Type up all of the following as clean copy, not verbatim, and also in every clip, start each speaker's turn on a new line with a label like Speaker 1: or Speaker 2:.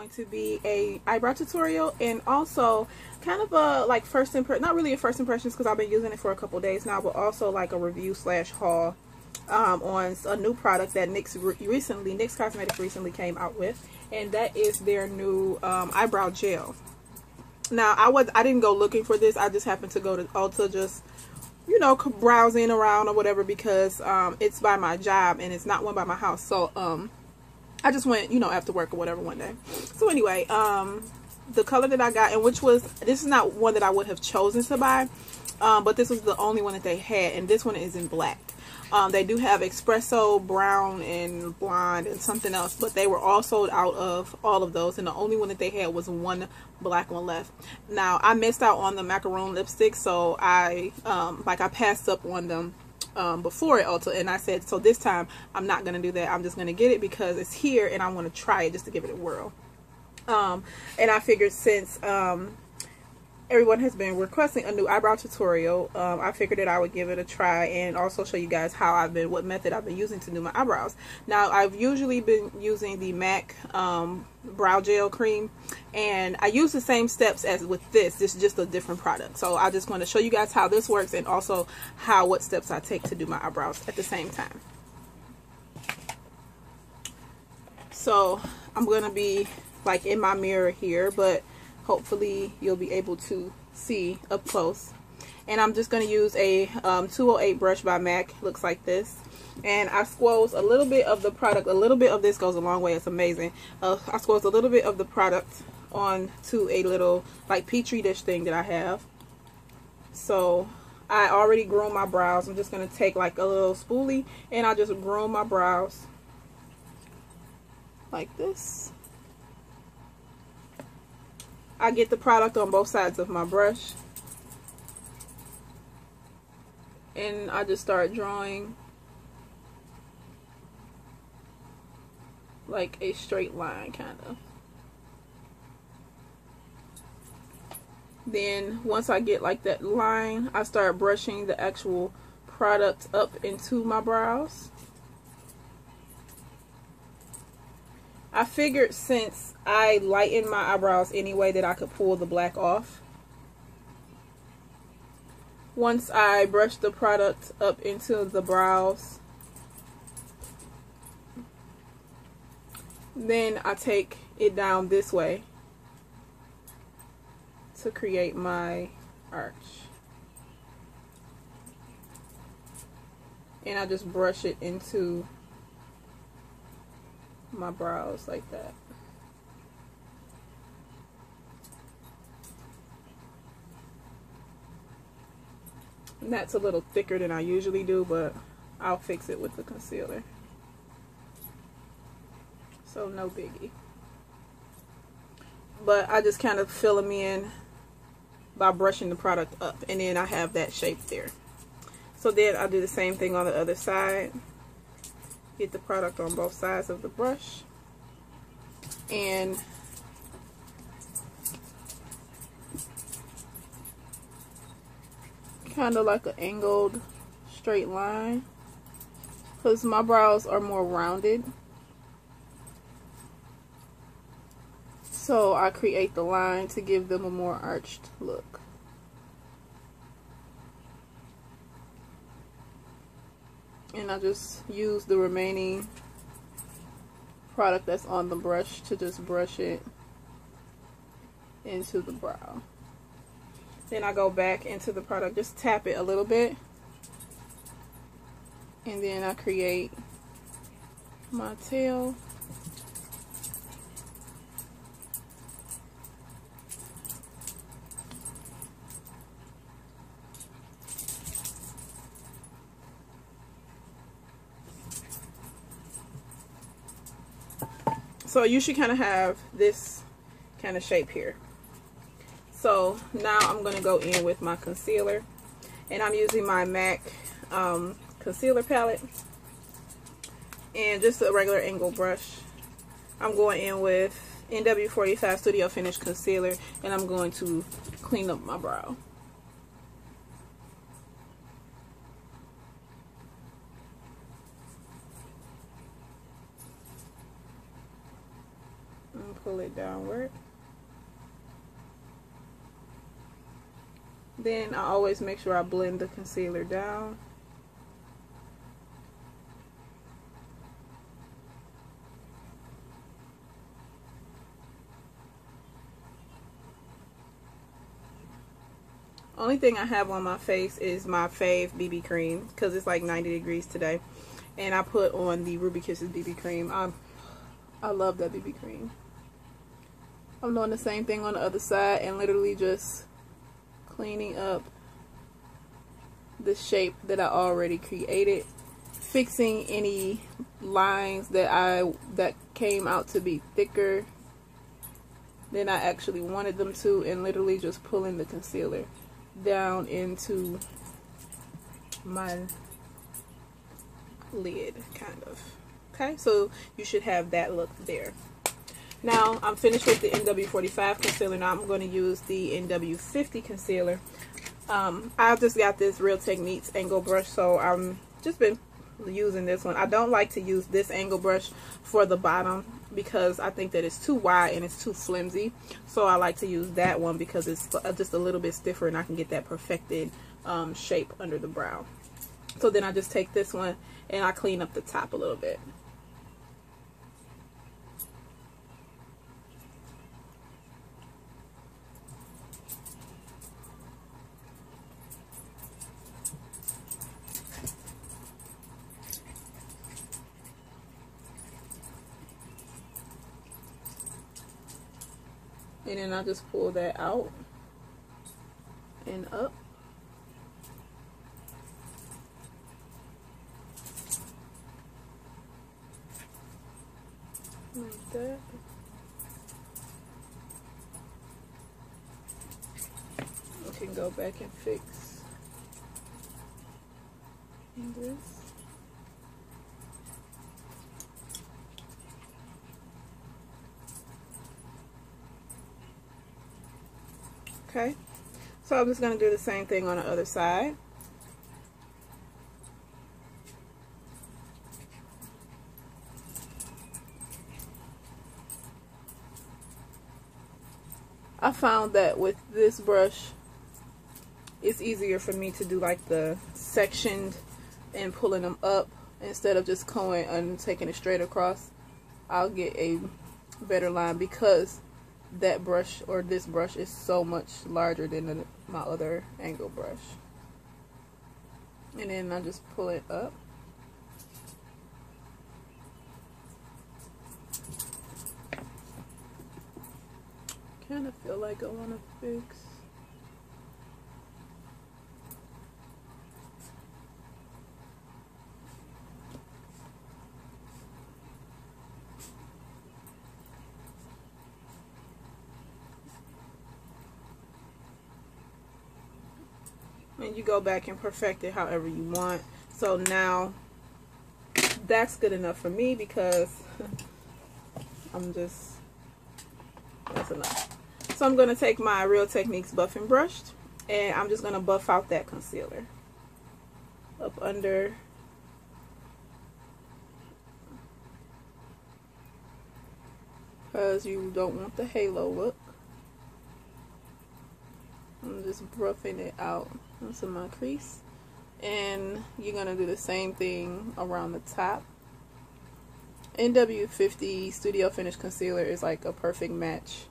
Speaker 1: going to be a eyebrow tutorial, and also kind of a like first impression, not really a first impressions because I've been using it for a couple days now, but also like a review slash haul on a new product that NYX Cosmetics recently came out with, and that is their new eyebrow gel. Now I didn't go looking for this. I just happened to go to Ulta, just, you know, browsing around or whatever, because it's by my job and it's not one by my house. So I just went, you know, after work or whatever one day. So anyway, the color that I got, and this is not one that I would have chosen to buy, but this was the only one that they had, and this one is in black. They do have espresso, brown, and blonde, and something else, but they were all sold out of all of those, and the only one that they had was one black one left. Now, I missed out on the macaron lipstick, so I passed up on them before at Ulta, and I said, so this time I'm not going to do that. I'm just going to get it because it's here, and I want to try it just to give it a whirl. And I figured since everyone has been requesting a new eyebrow tutorial, I figured that I would give it a try and also show you guys what method I've been using to do my eyebrows. Now, I've usually been using the MAC brow gel cream, and I use the same steps as with this. This is just a different product. So I just want to show you guys how this works, and also what steps I take to do my eyebrows at the same time. So I'm going to be like in my mirror here, but hopefully you'll be able to see up close. And I'm just going to use a 208 brush by MAC. Looks like this. And I squoze a little bit of the product. A little bit of this goes a long way. It's amazing. I squoze a little bit of the product onto a little like petri dish thing that I have. So I already groomed my brows. I'm just going to take like a little spoolie, and I just groom my brows like this. I get the product on both sides of my brush, and I just start drawing like a straight line, kind of. Then once I get like that line, I start brushing the actual product up into my brows. I figured since I lighten my eyebrows anyway that I could pull the black off. Once I brush the product up into the brows, then I take it down this way to create my arch. And I just brush it into my brows like that. And that's a little thicker than I usually do, but I'll fix it with the concealer. So no biggie. But I just kind of fill them in by brushing the product up, and then I have that shape there. So then I'll do the same thing on the other side. Get the product on both sides of the brush, and kind of like an angled straight line, because my brows are more rounded, so I create the line to give them a more arched look. And I just use the remaining product that's on the brush to just brush it into the brow. Then I go back into the product, just tap it a little bit, and then I create my tail. So you should kind of have this kind of shape here. So now I'm going to go in with my concealer, and I'm using my MAC concealer palette and just a regular angle brush. I'm going in with NW45 Studio Finish Concealer, and I'm going to clean up my brow. pull it downward. Then I always make sure I blend the concealer down. Only thing I have on my face is my fave BB cream because it's like 90 degrees today. And I put on the Ruby Kisses BB cream. I love that BB cream. I'm doing the same thing on the other side and literally just cleaning up the shape that I already created, fixing any lines that came out to be thicker than I actually wanted them to, and literally just pulling the concealer down into my lid, kind of. Okay, so you should have that look there. Now I'm finished with the NW45 concealer. Now I'm going to use the NW50 concealer. I just got this Real Techniques angle brush, so I'm just been using this one. I don't like to use this angle brush for the bottom because I think that it's too wide and it's too flimsy. So I like to use that one because it's just a little bit stiffer and I can get that perfected shape under the brow. So then I just take this one and I clean up the top a little bit. And then I just pull that out and up. Like that. I can go back and fix this. Okay, so I'm just going to do the same thing on the other side. I found that with this brush, it's easier for me to do like the sectioned and pulling them up instead of just going and taking it straight across. I'll get a better line because that brush, or this brush, is so much larger than my other angle brush. And then I just pull it up. Kind of feel like I want to fix. And you go back and perfect it however you want. So now that's good enough for me because that's enough. So I'm going to take my Real Techniques buffing brush and I'm just going to buff out that concealer up under. Because you don't want the halo look. I'm just buffing it out into my crease, and you're gonna do the same thing around the top. NW50 Studio Finish Concealer is like a perfect match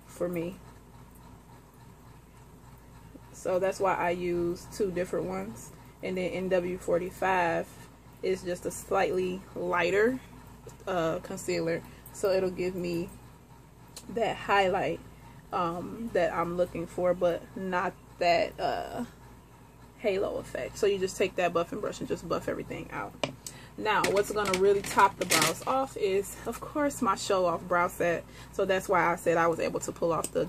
Speaker 1: for me, so that's why I use two different ones. And then NW45 is just a slightly lighter concealer, so it'll give me that highlight that I'm looking for, but not that halo effect. So you just take that buffing brush and just buff everything out. Now what's going to really top the brows off is, of course, my show off brow set. So that's why I said I was able to pull off the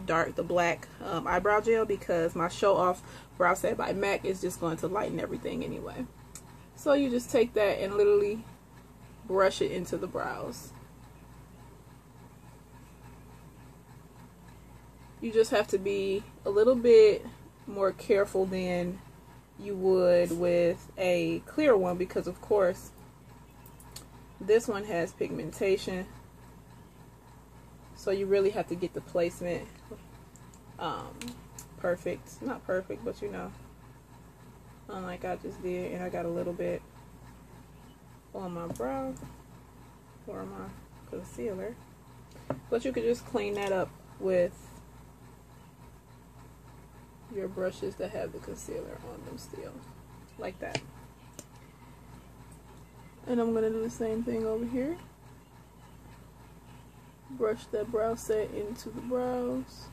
Speaker 1: black eyebrow gel, because my show off brow set by MAC is just going to lighten everything anyway. So you just take that and literally brush it into the brows. You just have to be a little bit more careful than you would with a clear one, because of course this one has pigmentation, So you really have to get the placement perfect. Not perfect, but you know, unlike I just did. And I got a little bit on my brow or my concealer. But you could just clean that up with your brushes that have the concealer on them still, like that. And I'm gonna do the same thing over here. Brush that brow set into the brows.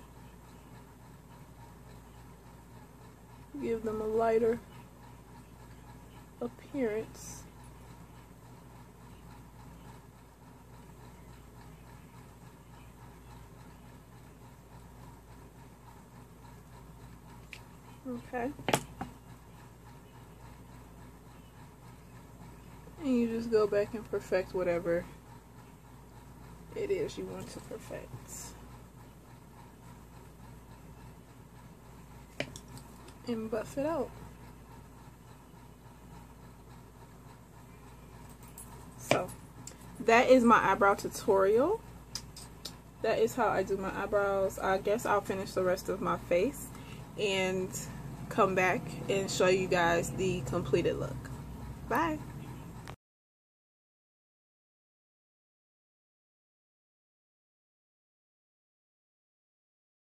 Speaker 1: Give them a lighter appearance. Okay. And you just go back and perfect whatever it is you want to perfect. And buff it out. So, that is my eyebrow tutorial. That is how I do my eyebrows. I guess I'll finish the rest of my face and come back and show you guys the completed look. Bye.